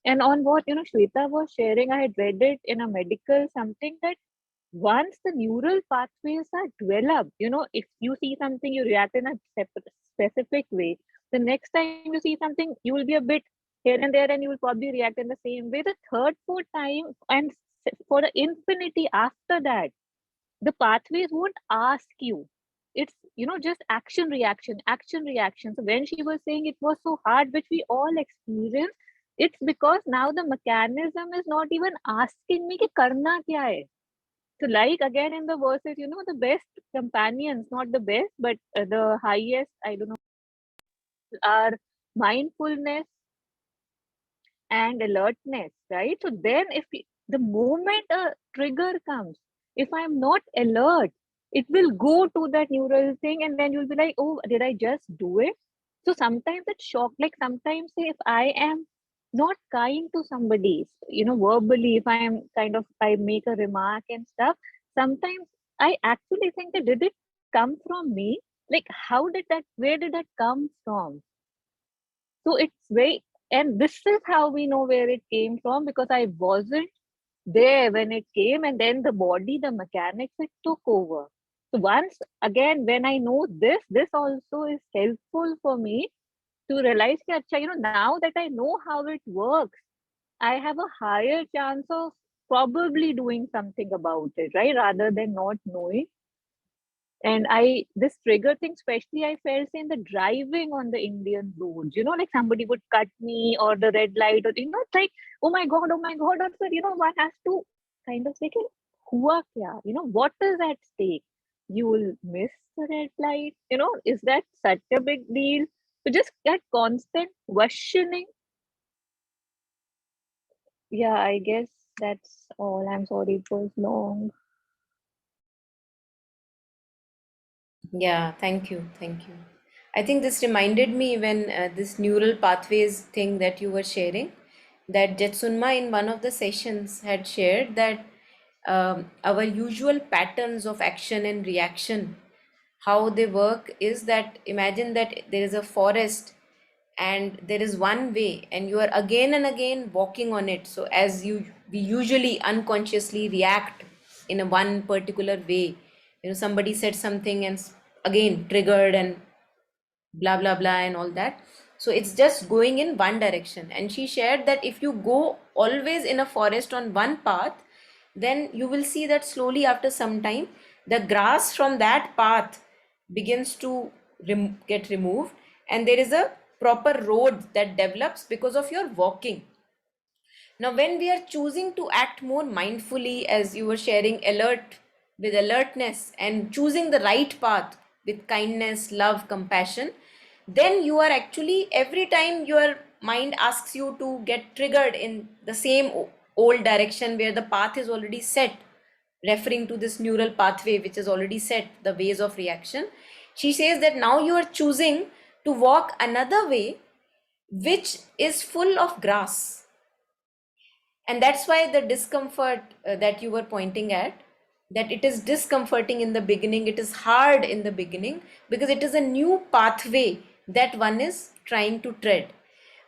And on what, Shweta was sharing, I had read it in a medical something that once the neural pathways are developed, if you see something, you react in a specific way. The next time you see something, you will be a bit here and there, and you will probably react in the same way. The third, fourth time, and for the infinity after that, the pathways won't ask you. It's, just action reaction. So when she was saying it was so hard, which we all experience, it's because now the mechanism is not even asking me ki karna kya hai. So, like again in the verses, the best companions, not the best, but the highest, I don't know, are mindfulness and alertness, right? So then the moment a trigger comes, if I'm not alert, it will go to that neural thing, and then you'll be like, oh, did I just do it? So sometimes it's shock. Like sometimes, say, if I am not kind to somebody, verbally, if I make a remark and stuff, sometimes I actually think that did it come from me? Like, where did that come from? So it's very, and this is how we know where it came from, because I wasn't there when it came, and then the body, the mechanics, it took over. So once again, when I know this also is helpful for me to realize that, now that I know how it works, I have a higher chance of probably doing something about it, right? Rather than not knowing. And this trigger thing, especially I felt in the driving on the Indian roads, like somebody would cut me, or the red light, or, it's like, oh my God, or, one has to kind of say, hua kya? What is at stake? You will miss the red light, is that such a big deal? So just that constant questioning. Yeah, I guess that's all. I'm sorry it was long. Yeah, thank you. Thank you. I think this reminded me when this neural pathways thing that you were sharing, that Jetsunma in one of the sessions had shared that our usual patterns of action and reaction, how they work is that imagine that there is a forest and there is one way and you are again and again walking on it. So as we usually unconsciously react in a one particular way, somebody said something and again triggered and blah blah blah and all that. So it's just going in one direction, and she shared that if you go always in a forest on one path, then you will see that slowly after some time the grass from that path begins to get removed, and there is a proper road that develops because of your walking. Now, when we are choosing to act more mindfully, as you were sharing, alert with alertness and choosing the right path with kindness, love, compassion, then you are actually, every time your mind asks you to get triggered in the same old direction where the path is already set, referring to this neural pathway which is already set, the ways of reaction, she says that now you are choosing to walk another way which is full of grass. And that's why the discomfort that you were pointing at, that it is discomforting in the beginning, it is hard in the beginning because it is a new pathway that one is trying to tread.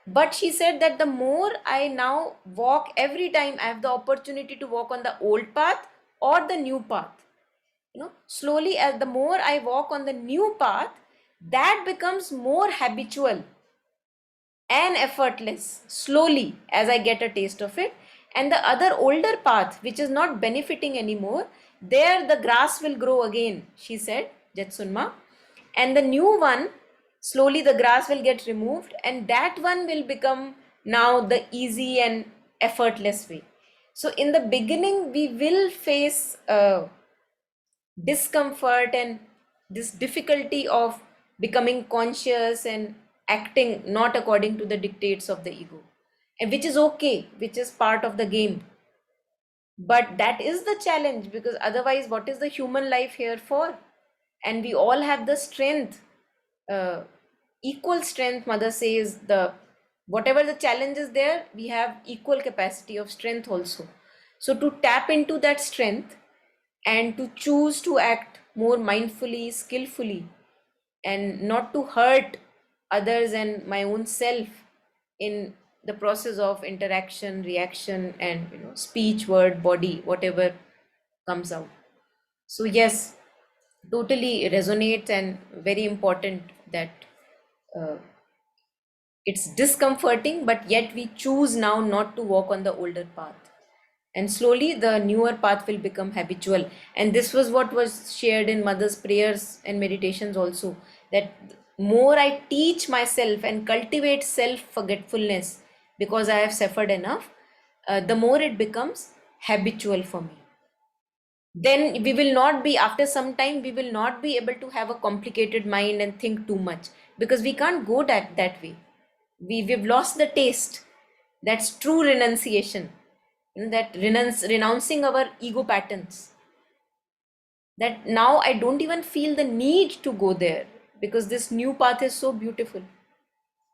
But she said that the more I now walk, every time I have the opportunity to walk on the old path or the new path, slowly, as the more I walk on the new path, that becomes more habitual and effortless slowly as I get a taste of it. And the other older path, which is not benefiting anymore, there the grass will grow again, she said, Jetsunma. And the new one, slowly the grass will get removed, and that one will become now the easy and effortless way. So, in the beginning, we will face discomfort and this difficulty of becoming conscious and acting not according to the dictates of the ego, and which is okay, which is part of the game. But that is the challenge, because otherwise what is the human life here for? And we all have the strength, uh, equal strength. Mother says the whatever the challenge is there, we have equal capacity of strength also. So to tap into that strength and to choose to act more mindfully, skillfully, and not to hurt others and my own self in the process of interaction, reaction, and speech, word, body, whatever comes out. So yes, totally resonates, and very important that uh, it's discomforting, but yet we choose now not to walk on the older path, and slowly the newer path will become habitual. And this was what was shared in mother's prayers and meditations also, that more I teach myself and cultivate self forgetfulness because I have suffered enough, the more it becomes habitual for me. Then we will not be, after some time we will not be able to have a complicated mind and think too much, because we can't go that way. We've lost the taste. That's true renunciation, that renouncing our ego patterns, that now I don't even feel the need to go there because this new path is so beautiful.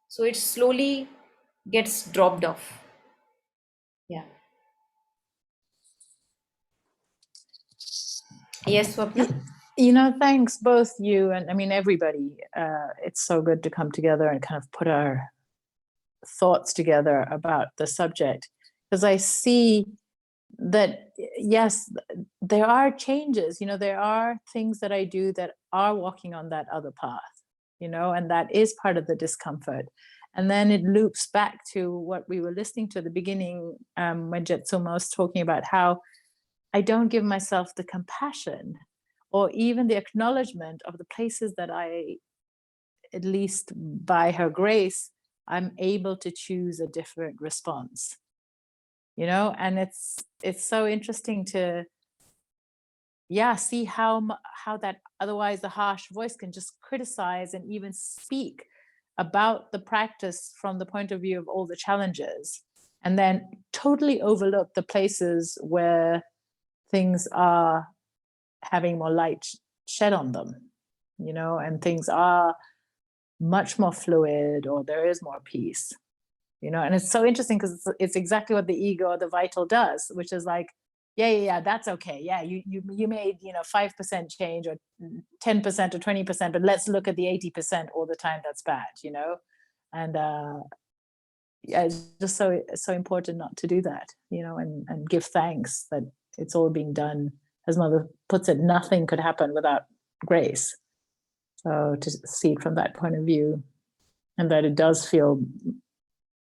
So it slowly gets dropped off. Yeah. Yes, Swapna? Thanks both you and I mean everybody. It's so good to come together and kind of put our thoughts together about the subject, because I see that yes, there are changes, there are things that I do that are walking on that other path, and that is part of the discomfort. And then it loops back to what we were listening to at the beginning, when Jetsunma was talking about how I don't give myself the compassion or even the acknowledgement of the places that I, at least by her grace, I'm able to choose a different response. And it's so interesting to see how that otherwise the harsh voice can just criticize and even speak about the practice from the point of view of all the challenges, and then totally overlook the places where things are having more light shed on them, and things are much more fluid, or there is more peace, and it's so interesting because it's exactly what the ego or the vital does, which is like, yeah, that's okay. Yeah, you made 5% change or 10% or 20%, but let's look at the 80% all the time. That's bad, and yeah, it's just so important not to do that, and give thanks that it's all being done. As Mother puts it, nothing could happen without grace. So to see it from that point of view, and that it does feel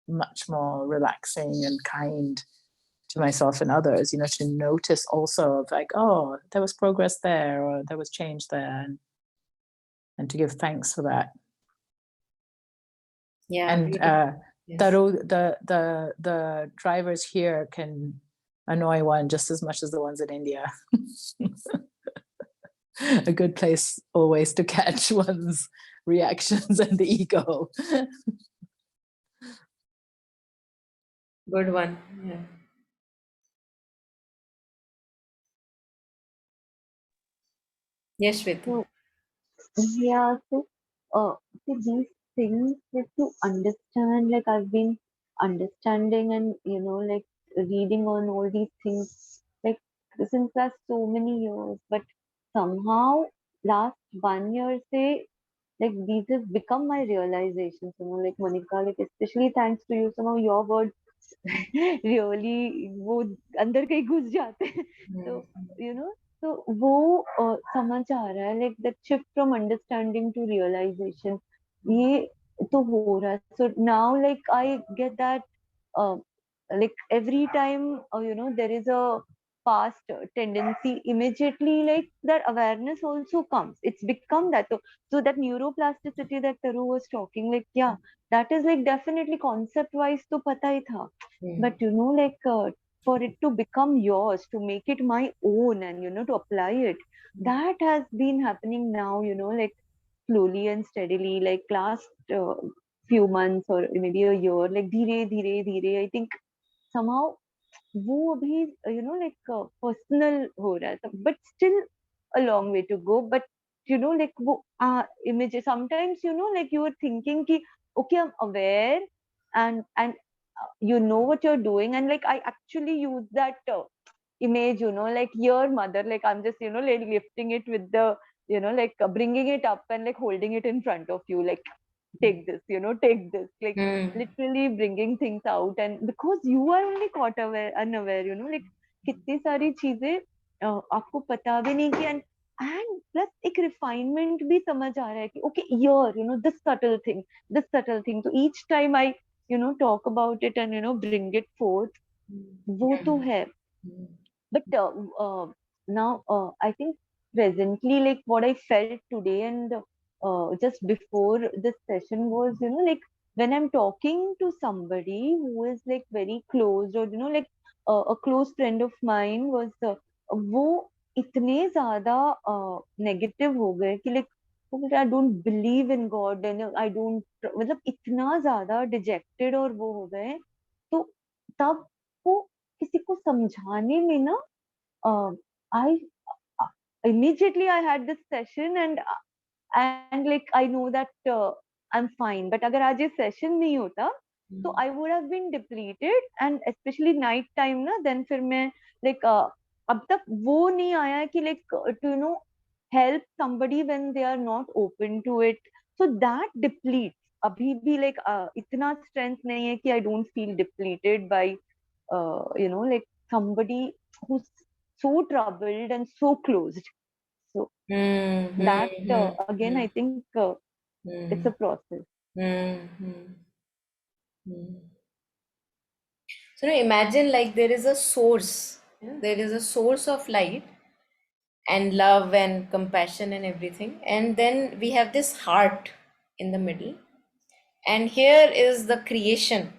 much more relaxing and kind to myself and others, to notice also of like, oh, there was progress there, or there was change there, and to give thanks for that. Yeah. And Yes. the drivers here can annoy one just as much as the ones in India. A good place always to catch one's reactions and the ego. Good one. Yeah. Yes, Shweta. Yeah, so see these things like to understand, like I've been understanding and like reading on all these things like since last so many years, but somehow last 1 year say like these have become my realizations, like Monica, like especially thanks to you, somehow your words really वो अंदर कहीं घुस जाते हैं तो तो वो समझ आ रहा है like that shift from understanding to realization ये तो हो रहा है. So now like I get that uh, like every time there is a past tendency, immediately like that awareness also comes. It's become that. So that neuroplasticity that Taru was talking, like yeah, that is like definitely concept wise to pata hi tha, but like for it to become yours, to make it my own, and to apply it, that has been happening now, like slowly and steadily, like last few months or maybe a year, like धीरे धीरे धीरे I think somehow वो अभी like personal हो रहा है, but still a long way to go. But like वो image sometimes like you were thinking कि okay, I'm aware and you know what you're doing, and like I actually use that image, like your mother, like I'm just, like lifting it with the, like bringing it up and like holding it in front of you, like take this, take this, like literally bringing things out. And because you are only caught aware, unaware, like कितनी सारी चीजें आपको पता भी नहीं कि, and plus एक refinement भी समझ आ रहा है कि okay here, this subtle thing, so each time I talk about it and bring it forth, वो तो है. But now I think presently, like what I felt today and just before this session was, like when I'm talking to somebody who is like very close, or like a close friend of mine was, वो इतने ज्यादा negative हो गए कि like I don't believe in God and I don't, मतलब इतना ज्यादा dejected और वो हो गए. तो तब वो किसी को समझाने में ना, I immediately I had this session and like I know that I'm fine. But अगर आज ये session नहीं होता, so I would have been depleted, and especially night time ना, then फिर मैं like अब तक वो नहीं आया कि like to help somebody when they are not open to it. So that depletes. अभी भी like इतना strength नहीं है कि I don't feel depleted by like somebody who's so troubled and so closed. So that again, I think it's a process. So now imagine like there is a source, there is a source of light and love and compassion and everything, and then we have this heart in the middle, and here is the creation,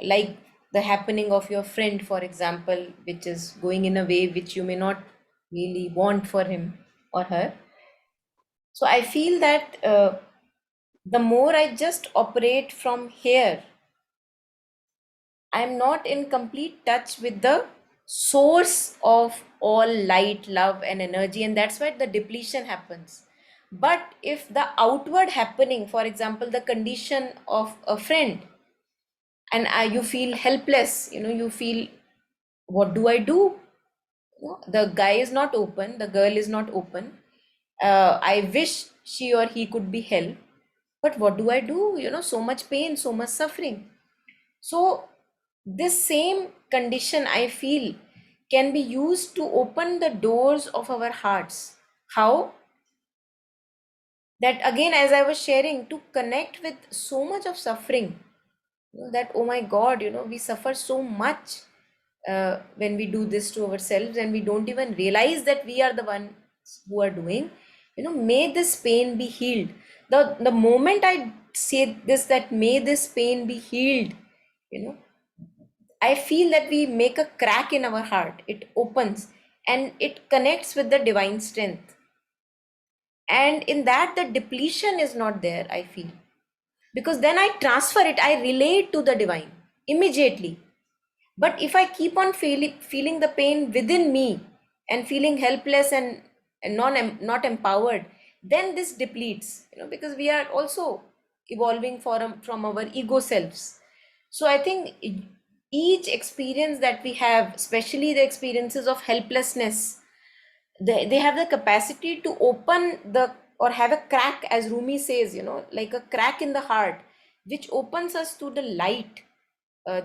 like the happening of your friend, for example, which is going in a way which you may not really want for him or her. So I feel that the more I just operate from here, I'm not in complete touch with the source of all light, love, and energy, and that's why the depletion happens. But if the outward happening, for example, the condition of a friend, and you feel helpless, you feel, what do I do? The guy is not open, the girl is not open. I wish she or he could be helped, but what do I do? So much pain, so much suffering. So this same condition, I feel, can be used to open the doors of our hearts. How? That again, as I was sharing, to connect with so much of suffering, that, oh my God, we suffer so much when we do this to ourselves, and we don't even realize that we are the ones who are doing. May this pain be healed. The moment I say this, that may this pain be healed, I feel that we make a crack in our heart. It opens and it connects with the divine strength. And in that, the depletion is not there, I feel. Because then I transfer it, I relate to the divine immediately. But if I keep on feeling the pain within me and feeling helpless and not empowered, then this depletes, because we are also evolving from our ego selves. So I think each experience that we have, especially the experiences of helplessness, they have the capacity to open or have a crack, as Rumi says, like a crack in the heart, which opens us to the light,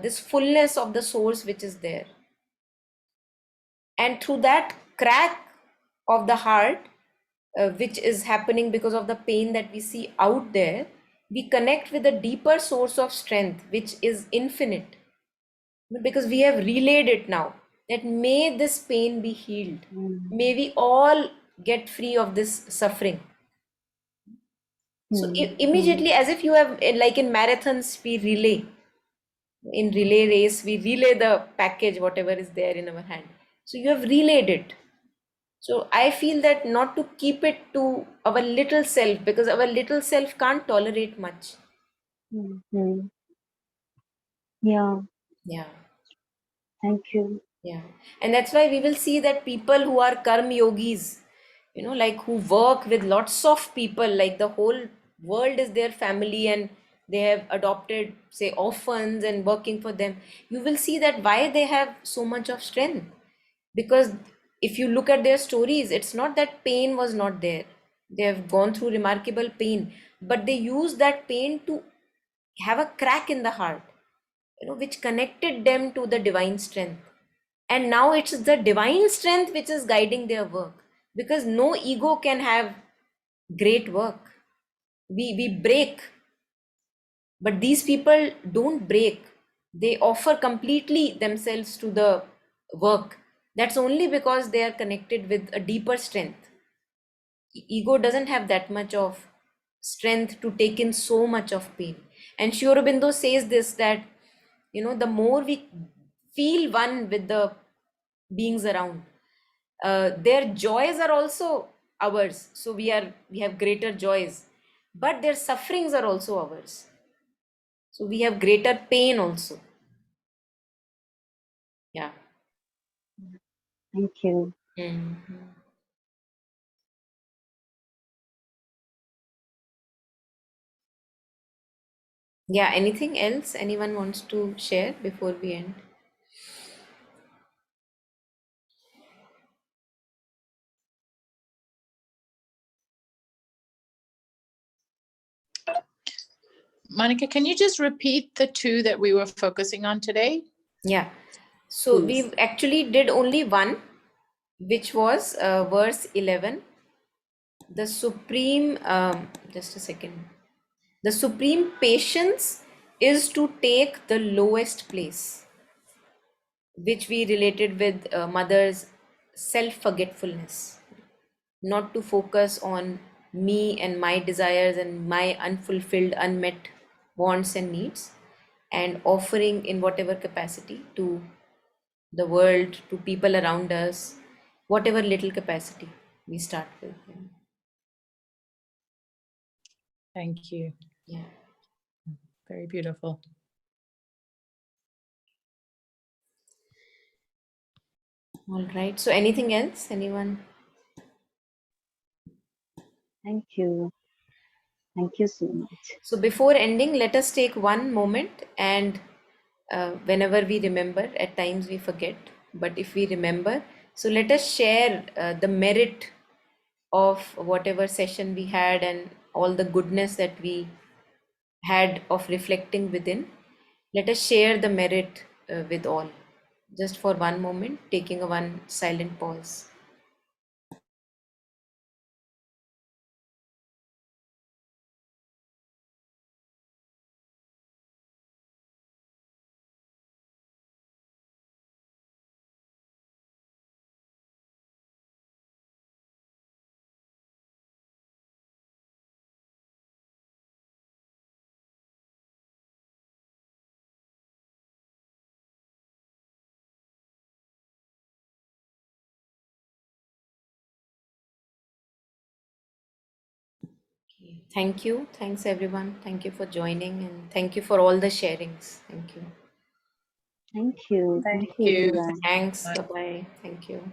this fullness of the source which is there. And through that crack of the heart, which is happening because of the pain that we see out there, we connect with a deeper source of strength, which is infinite. Because we have relayed it now, that may this pain be healed. May we all get free of this suffering. So immediately, as if you have, like in marathons, we relay. In relay race, we relay the package, whatever is there in our hand. So you have relayed it. So I feel that not to keep it to our little self, because our little self can't tolerate much. Yeah. Yeah. Thank you. Yeah. And that's why we will see that people who are karma yogis, like who work with lots of people, like the whole world is their family, and they have adopted, say, orphans and working for them. You will see that why they have so much of strength. Because if you look at their stories, it's not that pain was not there. They have gone through remarkable pain, but they used that pain to have a crack in the heart, which connected them to the divine strength. And now it's the divine strength which is guiding their work, because no ego can have great work. We break, but these people don't break. They offer completely themselves to the work. That's only because they are connected with a deeper strength. Ego doesn't have that much of strength to take in so much of pain. And Sri Aurobindo says this, that the more we feel one with the beings around, their joys are also ours, so we have greater joys, but their sufferings are also ours, so we have greater pain also. Yeah. Thank you. Mhm. Yeah, anything else anyone wants to share before we end? Monica, can you just repeat the two that we were focusing on today? Yeah, so Please. we actually did only one, which was verse 11. The supreme just a second. The supreme patience is to take the lowest place, which we related with mother's self-forgetfulness, not to focus on me and my desires and my unfulfilled, unmet wants and needs, and offering in whatever capacity to the world, to people around us, whatever little capacity we start with. Thank you. Yeah. Very beautiful. All right. So anything else? Anyone? Thank you. Thank you so much. So before ending, let us take one moment, and whenever we remember, at times we forget, but if we remember, so let us share the merit of whatever session we had and all the goodness that we had of reflecting within. Let us share the merit with all. Just for one moment, taking a one silent pause. Thank you. Thanks, everyone. Thank you for joining, and thank you for all the sharings. Thank you. Thank you. Thank Thank you, you. everyone. Thanks. Bye bye. Thank you.